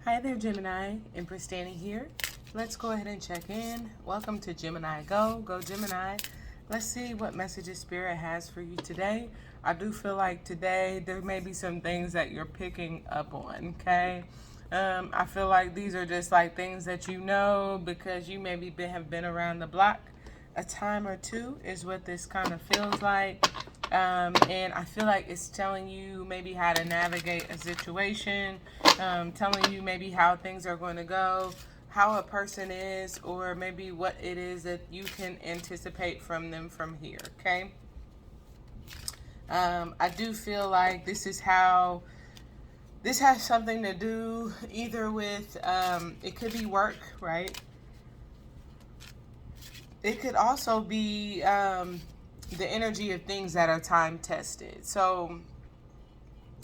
Hi there, Gemini. Empress Danny here. Let's go ahead and check in. Welcome to Gemini Go. Go Gemini. Let's see what messages Spirit has for you today. I do feel like today there may be some things that you're picking up on, okay? I feel like these are just like things that you know because you maybe have been around the block a time or two is what this kind of feels like. And I feel like it's telling you maybe how to navigate a situation, telling you maybe how things are going to go, how a person is, or maybe what it is that you can anticipate from them from here, okay? I do feel like this has something to do either with, it could be work, right? It could also be the energy of things that are time tested. So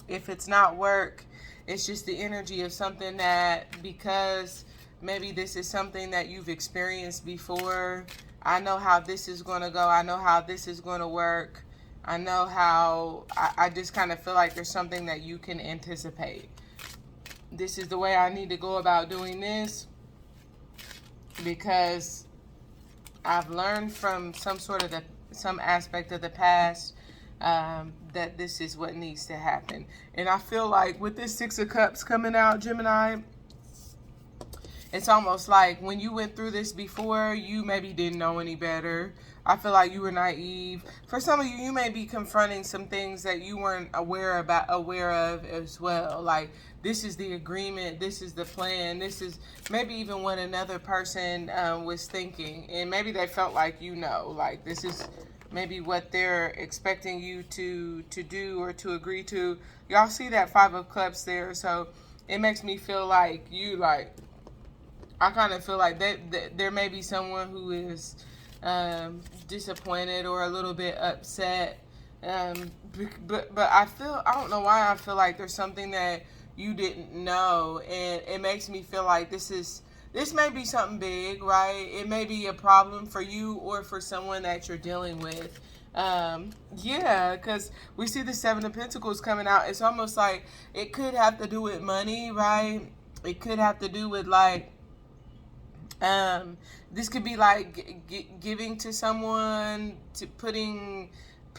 if it's not work, it's just the energy of something that, because maybe this is something that you've experienced before. I know how this is going to go. I know how this is going to work. I know how, I just kind of feel like there's something that you can anticipate. This is the way I need to go about doing this because I've learned from some aspect of the past that this is what needs to happen. And I feel like with this Six of Cups coming out, Gemini, it's almost like when you went through this before, you maybe didn't know any better. I feel like you were naive. For some of you, you may be confronting some things that you weren't aware of as well. Like, this is the agreement, this is the plan, this is maybe even what another person was thinking. And maybe they felt like, like this is maybe what they're expecting you to do or to agree to. Y'all see that Five of Cups there. So it makes me feel like I kind of feel like there may be someone who is disappointed or a little bit upset. But I don't know why I feel like there's something that you didn't know, and it makes me feel like this may be something big, right? It may be a problem for you or for someone that you're dealing with. Because we see the Seven of Pentacles coming out. It's almost like it could have to do with money, right? It could have to do with this could be like giving to someone, to putting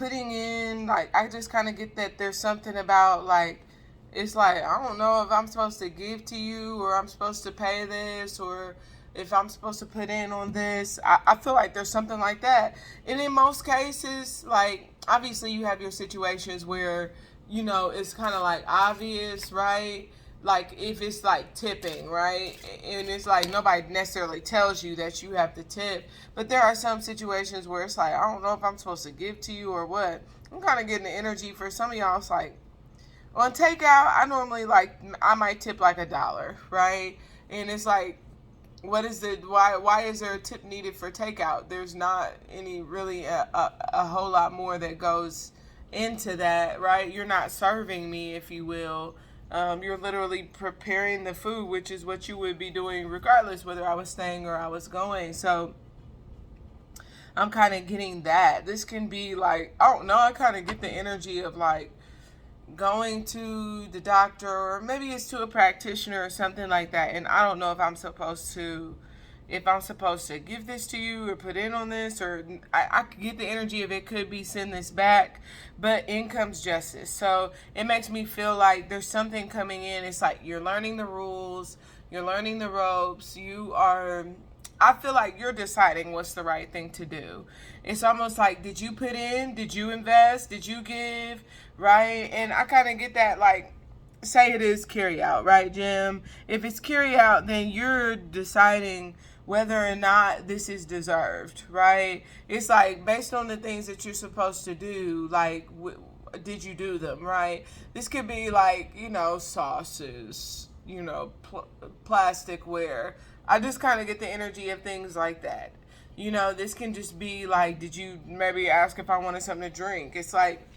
in, like, I just kind of get that there's something about, like, it's like, I don't know if I'm supposed to give to you or I'm supposed to pay this or if I'm supposed to put in on this. I feel like there's something like that. And in most cases, like, obviously you have your situations where, it's kind of like obvious, right? Like if it's like tipping, right? And it's like nobody necessarily tells you that you have to tip. But there are some situations where it's like, I don't know if I'm supposed to give to you or what. I'm kind of getting the energy for some of y'all. It's like, on takeout, I normally I might tip like $1, right? And it's like, why is there a tip needed for takeout? There's not any really a whole lot more that goes into that, right? You're not serving me, if you will. You're literally preparing the food, which is what you would be doing regardless whether I was staying or I was going. So I'm kind of getting that. This can be like, I don't know, I kind of get the energy of like going to the doctor, or maybe it's to a practitioner or something like that. And I don't know if I'm supposed to give this to you or put in on this, or I could get the energy of it could be send this back, but in comes justice. So it makes me feel like there's something coming in. It's like you're learning the rules, you're learning the ropes, I feel like you're deciding what's the right thing to do. It's almost like, did you put in? Did you invest? Did you give? Right? And I kind of get that, like, say it is carry out, right, Jim? If it's carry out, then you're deciding whether or not this is deserved, right? It's like based on the things that you're supposed to do, like, did you do them, right? This could be like, sauces, plasticware. I just kind of get the energy of things like that. This can just be like, did you maybe ask if I wanted something to drink? It's like,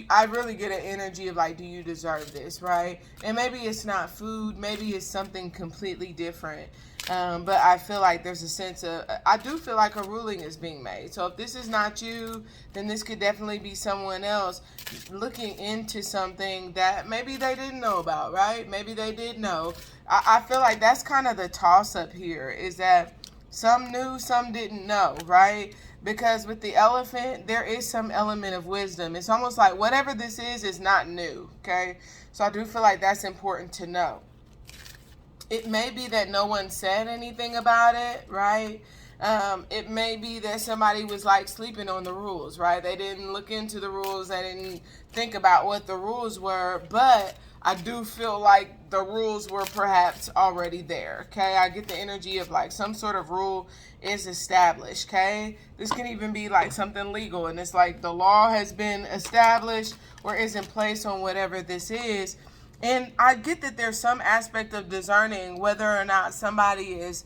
I really get an energy of like, do you deserve this, right? And maybe it's not food, maybe it's something completely different. But I feel like there's a sense of, I do feel like a ruling is being made. So if this is not you, then this could definitely be someone else looking into something that maybe they didn't know about, right? Maybe they did know. I feel like that's kind of the toss up here, is that some knew, some didn't know, right? Because with the elephant, there is some element of wisdom. It's almost like whatever this is not new, okay? So I do feel like that's important to know. It may be that no one said anything about it, right? It may be that somebody was like sleeping on the rules, right? They didn't look into the rules. They didn't think about what the rules were. But I do feel like the rules were perhaps already there, okay? I get the energy of like some sort of rule is established, okay? This can even be like something legal. And it's like the law has been established or is in place on whatever this is. And I get that there's some aspect of discerning whether or not somebody is,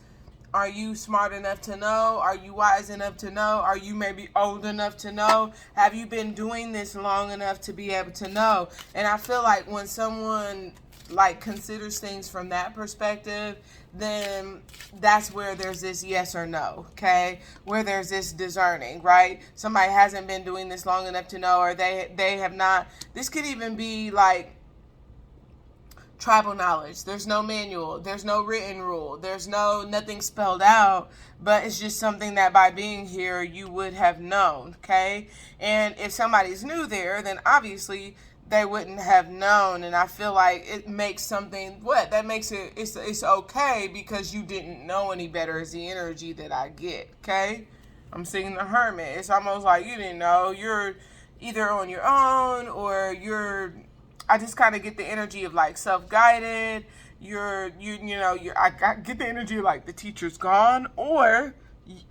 are you smart enough to know? Are you wise enough to know? Are you maybe old enough to know? Have you been doing this long enough to be able to know? And I feel like when someone like considers things from that perspective, then that's where there's this yes or no, okay? Where there's this discerning, right? Somebody hasn't been doing this long enough to know, or they have not. This could even be like tribal knowledge. There's no manual, there's no written rule, there's nothing spelled out, but it's just something that by being here you would have known, okay? And if somebody's new there, then obviously they wouldn't have known. And I feel like it makes something, that makes it's okay, because you didn't know any better is the energy that I get, okay? I'm seeing the Hermit. It's almost like you didn't know. You're either on your own, or I just kind of get the energy of like self-guided. I get the energy of like the teacher's gone, or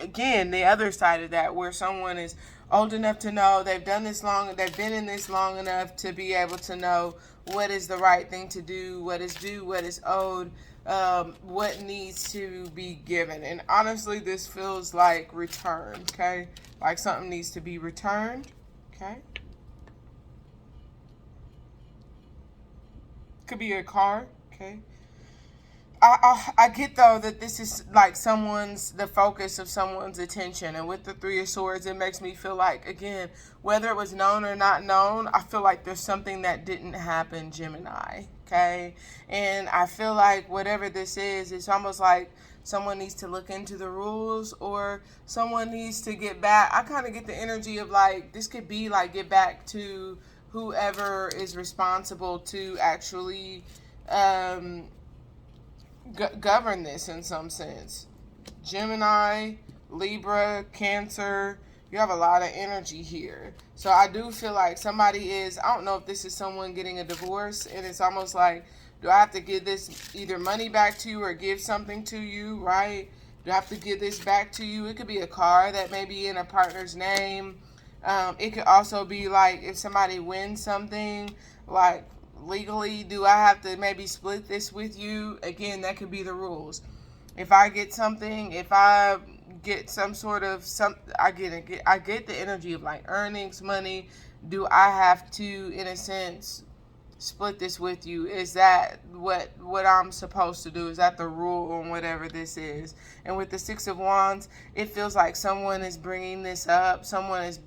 again, the other side of that, where someone is old enough to know, they've been in this long enough to be able to know what is the right thing to do, what is due, what is owed, what needs to be given. And honestly, this feels like return, okay? Like something needs to be returned, okay? Could be a car, okay? I get though that this is like the focus of someone's attention. And with the Three of Swords, it makes me feel like, again, whether it was known or not known, I feel like there's something that didn't happen, Gemini, okay? And I feel like whatever this is, it's almost like someone needs to look into the rules, or someone needs to get back. I kind of get the energy of like, this could be like get back to whoever is responsible to actually govern this in some sense. Gemini, Libra, Cancer, you have a lot of energy here. So I do feel like somebody is, I don't know if this is someone getting a divorce, and it's almost like, do I have to give this either money back to you or give something to you, right? Do I have to give this back to you? It could be a car that may be in a partner's name. It could also be like if somebody wins something, like legally, do I have to maybe split this with you? Again, that could be the rules. If I get something, if I get some sort of I get the energy of like earnings, money. Do I have to, in a sense, split this with you? Is that what I'm supposed to do? Is that the rule on whatever this is? And with the Six of Wands, it feels like someone is bringing this up. Someone is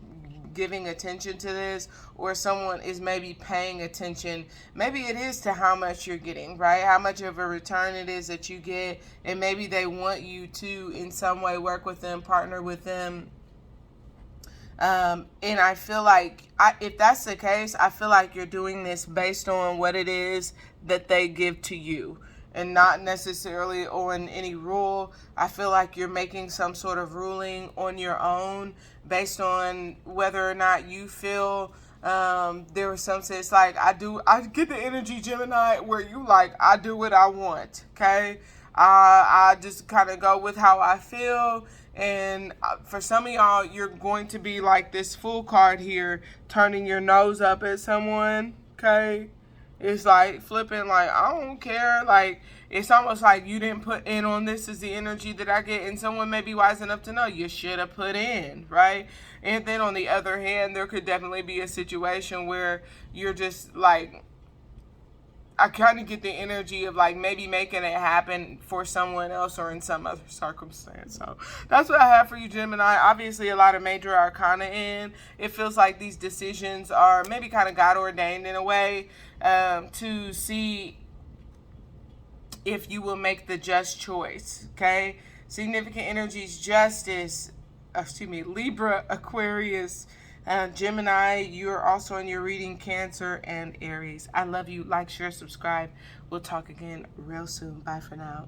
giving attention to this, or someone is maybe paying attention. Maybe it is to how much you're getting, right? How much of a return it is that you get, and maybe they want you to in some way work with them, partner with them. And I feel like if that's the case, I feel like you're doing this based on what it is that they give to you, and not necessarily on any rule. I feel like you're making some sort of ruling on your own based on whether or not you feel there was some sense like I get the energy, Gemini, where you like, I do what I want, okay? I just kind of go with how I feel. And for some of y'all, you're going to be like this Fool card here, turning your nose up at someone, okay? It's like flipping, like, I don't care. Like, it's almost like you didn't put in on this, is the energy that I get. And someone may be wise enough to know you should have put in, right? And then on the other hand, there could definitely be a situation where you're just like, I kind of get the energy of like maybe making it happen for someone else or in some other circumstance. So that's what I have for you, Gemini. Obviously, a lot of major arcana in. It feels like these decisions are maybe kind of God ordained in a way, to see if you will make the just choice. Okay, significant energies: Justice, Libra, Aquarius, Gemini. You're also in your reading, Cancer and Aries. I love you. Like, share, subscribe. We'll talk again real soon. Bye for now.